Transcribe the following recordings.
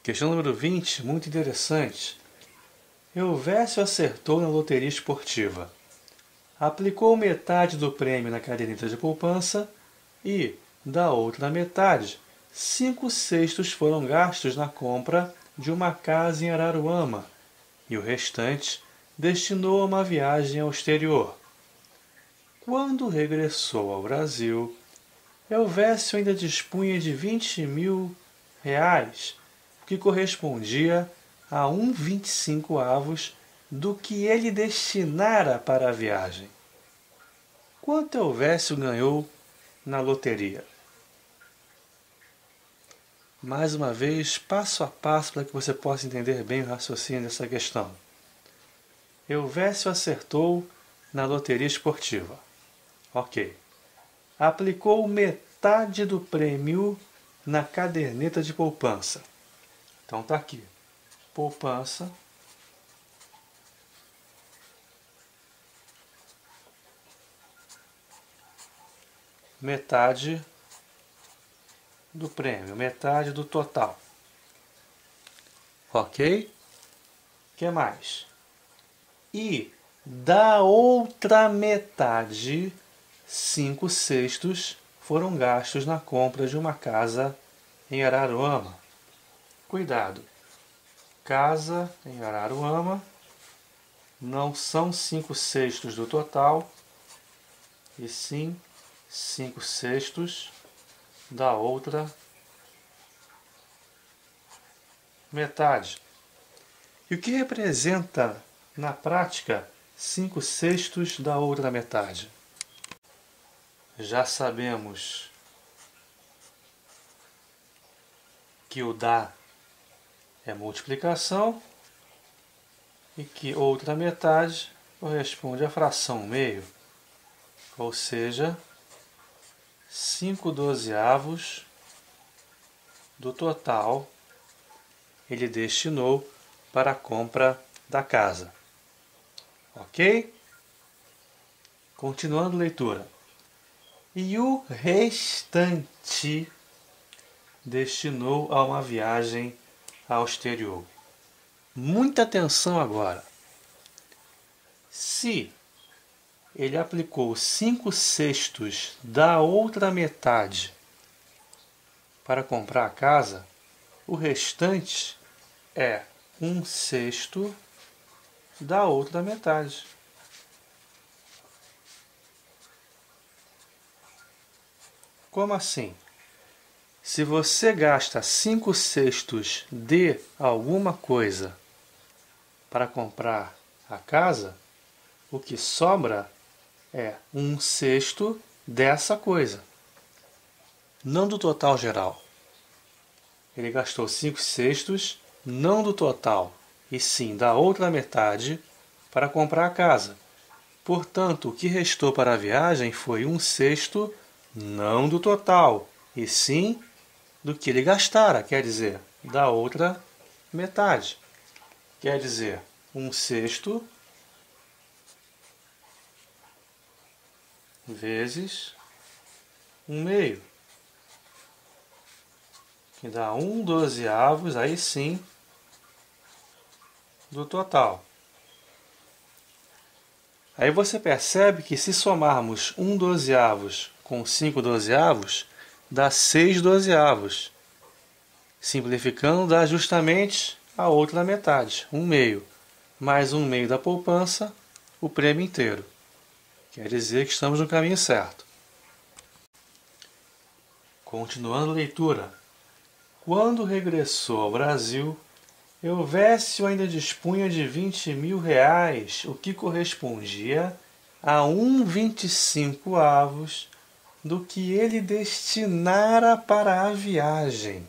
Questão número 20, muito interessante. Elvésio acertou na loteria esportiva. Aplicou metade do prêmio na caderneta de poupança e, da outra metade, 5/6 foram gastos na compra de uma casa em Araruama e o restante destinou a uma viagem ao exterior. Quando regressou ao Brasil, Elvésio ainda dispunha de 20 mil reais, o que correspondia a 1/25 do que ele destinara para a viagem. Quanto Elvésio ganhou na loteria? Mais uma vez, passo a passo para que você possa entender bem o raciocínio dessa questão. Elvésio acertou na loteria esportiva. Ok. Aplicou metade do prêmio na caderneta de poupança. Então está aqui. Poupança. Metade do prêmio, metade do total. Ok? O que mais? E da outra metade, 5/6 foram gastos na compra de uma casa em Araruama. Cuidado! Casa em Araruama não são 5/6 do total, e sim 5/6 da outra metade. E o que representa, na prática, 5/6 da outra metade? Já sabemos que o dá é multiplicação e que outra metade corresponde à fração meio, ou seja, 5/12 do total ele destinou para a compra da casa. Ok? Continuando a leitura. E o restante destinou a uma viagem ao exterior. Muita atenção agora. Se ele aplicou 5/6 da outra metade para comprar a casa, o restante é 1/6 da outra metade. Como assim? Se você gasta 5/6 de alguma coisa para comprar a casa, o que sobra é 1/6 dessa coisa, não do total geral. Ele gastou 5/6 não do total, e sim da outra metade para comprar a casa. Portanto, o que restou para a viagem foi 1/6 não do total, e sim do que ele gastara, quer dizer, da outra metade. Quer dizer, 1/6 vezes 1/2, que dá 1/12, aí sim, do total. Aí você percebe que se somarmos 1/12 com 5/12, dá 6/12. Simplificando, dá justamente a outra metade, 1/2. Mais 1/2 da poupança, o prêmio inteiro. Quer dizer que estamos no caminho certo. Continuando a leitura. Quando regressou ao Brasil, Elvésio ainda dispunha de 20 mil reais, o que correspondia a 1/25 do que ele destinara para a viagem.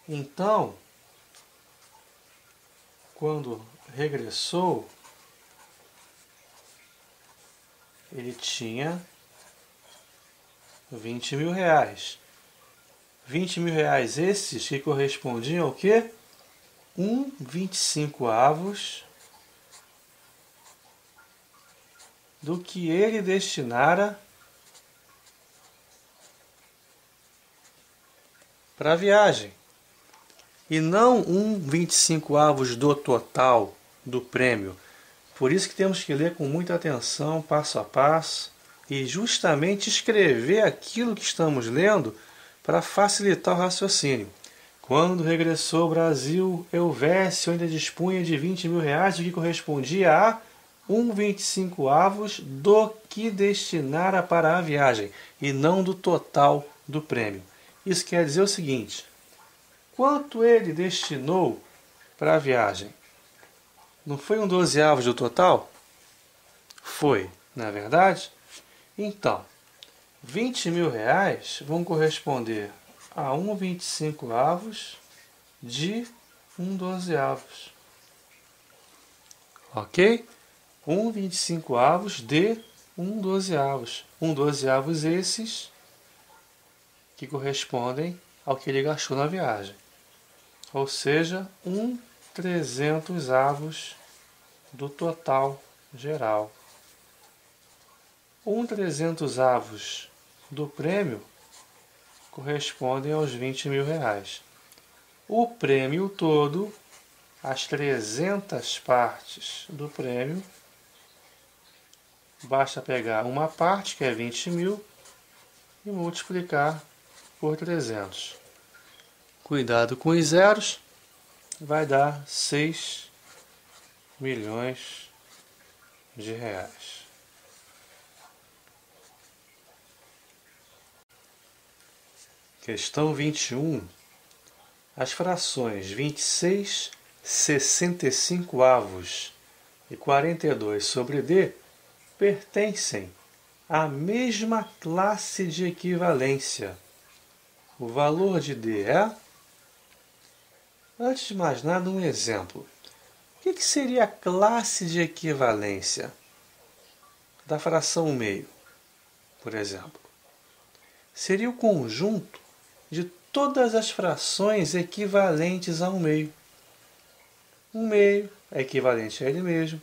Então, quando regressou, ele tinha 20 mil reais. 20 mil reais esses que correspondiam ao quê? 1/25 do que ele destinara para a viagem. e não 1/25 do total do prêmio. Por isso que temos que ler com muita atenção, passo a passo, e justamente escrever aquilo que estamos lendo para facilitar o raciocínio. Quando regressou ao Brasil, Elvésio ainda dispunha de 20 mil reais, o que correspondia a 1/25 do que destinara para a viagem, e não do total do prêmio. Isso quer dizer o seguinte: quanto ele destinou para a viagem? Não foi 1/12 do total? Foi, não é verdade? Então, 20 mil reais vão corresponder a 1/25 de 1/12. Ok? 1/25 de 1/12. 1/12 esses que correspondem ao que ele gastou na viagem. Ou seja, 1/300 do total geral. 1/300 do prêmio correspondem aos 20 mil reais. O prêmio todo, as 300 partes do prêmio, basta pegar uma parte, que é 20 mil, e multiplicar por 300. Cuidado com os zeros, vai dar 6 milhões de reais. Questão 21. As frações 26 65avos e 42 sobre D pertencem à mesma classe de equivalência. O valor de D é... Antes de mais nada, um exemplo. O que seria a classe de equivalência da fração meio, por exemplo? Seria o conjunto de todas as frações equivalentes a um meio. Um meio é equivalente a ele mesmo,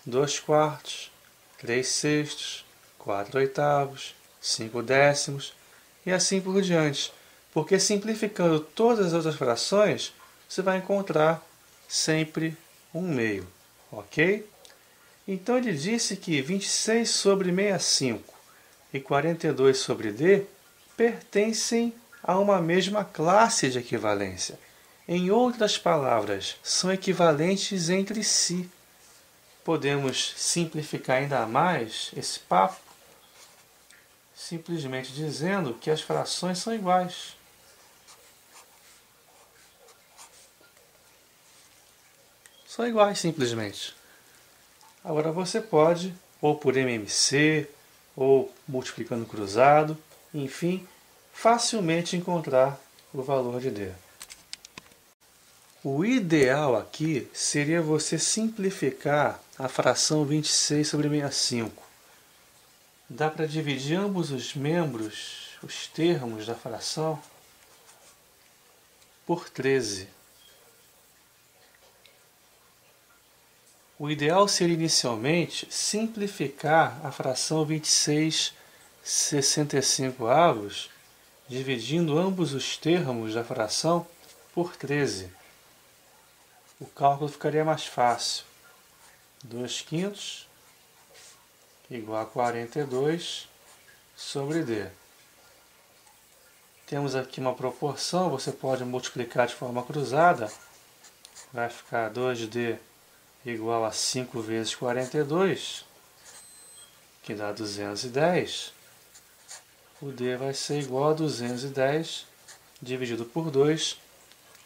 2/4, 3/6, 4/8, 5/10 e assim por diante. Porque simplificando todas as outras frações, você vai encontrar sempre um meio, ok? Então ele disse que 26 sobre 65 e 42 sobre D pertencem a uma mesma classe de equivalência. Em outras palavras, são equivalentes entre si. Podemos simplificar ainda mais esse papo, simplesmente dizendo que as frações são iguais. São iguais, simplesmente. Agora você pode, ou por MMC, ou multiplicando cruzado, enfim, facilmente encontrar o valor de D. O ideal aqui seria você simplificar a fração 26 sobre 65. Dá para dividir ambos os membros, os termos da fração, por 13. O ideal seria inicialmente simplificar a fração 26 65avos, dividindo ambos os termos da fração por 13. O cálculo ficaria mais fácil. 2/5 igual a 42 sobre D. Temos aqui uma proporção, você pode multiplicar de forma cruzada. Vai ficar 2D igual a 5 vezes 42, que dá 210. O D vai ser igual a 210 dividido por 2,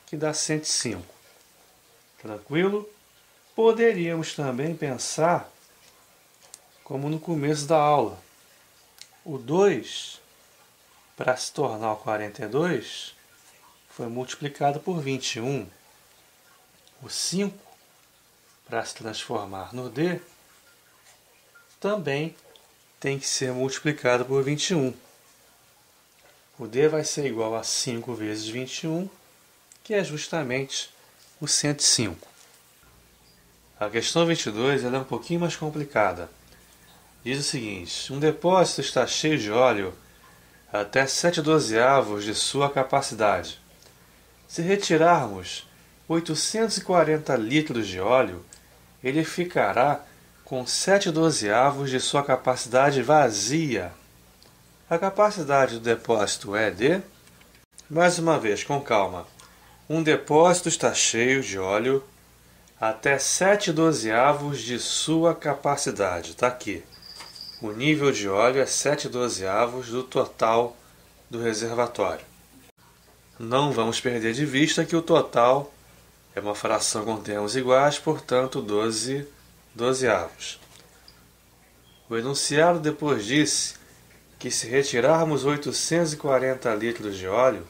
que dá 105. Tranquilo? Poderíamos também pensar como no começo da aula. O 2, para se tornar o 42, foi multiplicado por 21. O 5, para se transformar no D, também tem que ser multiplicado por 21. O D vai ser igual a 5 vezes 21, que é justamente o 105. A questão 22 ela é um pouquinho mais complicada. Diz o seguinte: um depósito está cheio de óleo até 7/12 de sua capacidade. Se retirarmos 840 litros de óleo, ele ficará com 7/12 de sua capacidade vazia. A capacidade do depósito é de... Mais uma vez, com calma. Um depósito está cheio de óleo até 7/12 de sua capacidade. Está aqui. O nível de óleo é 7/12 do total do reservatório. Não vamos perder de vista que o total é uma fração com termos iguais, portanto 12/12. O enunciado depois disse que se retirarmos 840 litros de óleo,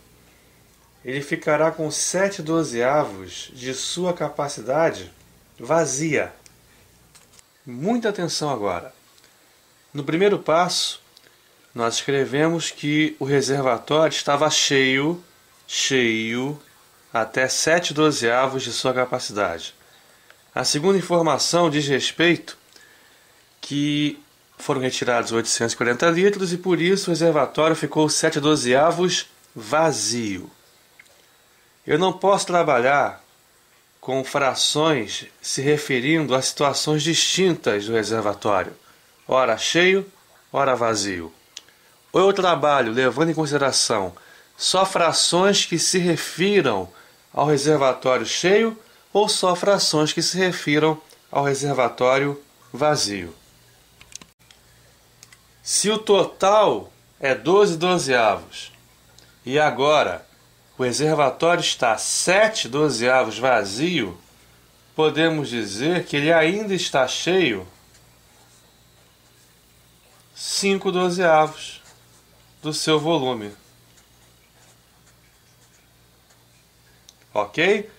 ele ficará com 7/12 de sua capacidade vazia. Muita atenção agora. No primeiro passo, nós escrevemos que o reservatório estava cheio até 7/12 de sua capacidade. A segunda informação diz respeito que foram retirados 840 litros e por isso o reservatório ficou 7/12 vazio. Eu não posso trabalhar com frações se referindo a situações distintas do reservatório, ora cheio, ora vazio. Ou eu trabalho levando em consideração só frações que se refiram ao reservatório cheio ou só frações que se refiram ao reservatório vazio. Se o total é 12/12 e agora o reservatório está 7/12 vazio, podemos dizer que ele ainda está cheio 5/12 do seu volume. Ok?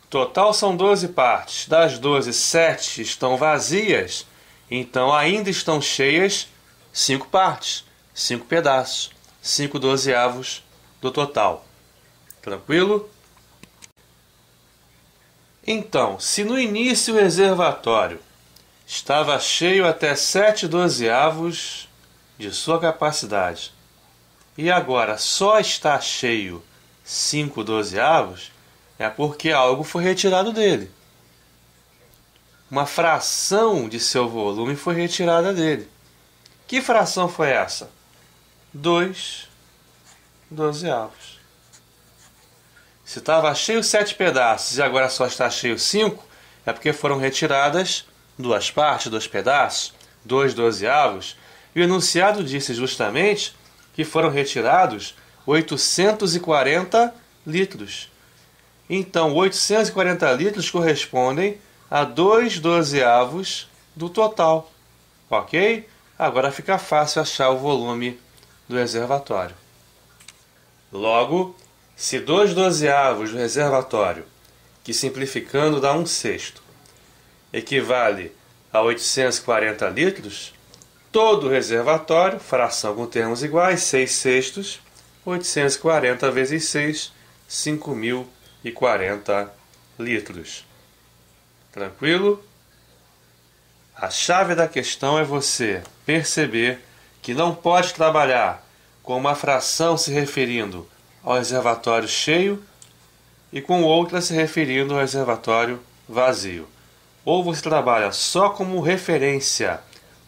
Total são 12 partes. Das 12, 7 estão vazias, então ainda estão cheias 5 partes, 5 pedaços, 5/12 do total. Tranquilo? Então, se no início o reservatório estava cheio até 7/12 de sua capacidade e agora só está cheio 5/12, é porque algo foi retirado dele. Uma fração de seu volume foi retirada dele. Que fração foi essa? 2/12. Se estava cheio 7 pedaços e agora só está cheio 5, é porque foram retiradas 2 partes, 2 pedaços, 2/12. E o enunciado disse justamente que foram retirados 840 litros. Então, 840 litros correspondem a 2/12 do total. Ok? Agora fica fácil achar o volume do reservatório. Logo, se 2/12 do reservatório, que simplificando dá 1/6, equivale a 840 litros, todo o reservatório, fração com termos iguais, 6/6, 840 vezes 6, 5.040 litros. Tranquilo? A chave da questão é você perceber que não pode trabalhar com uma fração se referindo ao reservatório cheio e com outra se referindo ao reservatório vazio. Ou você trabalha só como referência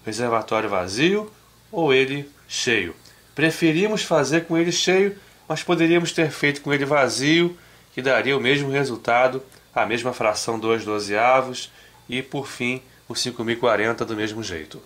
o reservatório vazio ou ele cheio. Preferimos fazer com ele cheio, mas poderíamos ter feito com ele vazio, que daria o mesmo resultado, a mesma fração 2/12 e, por fim, o 5.040 do mesmo jeito.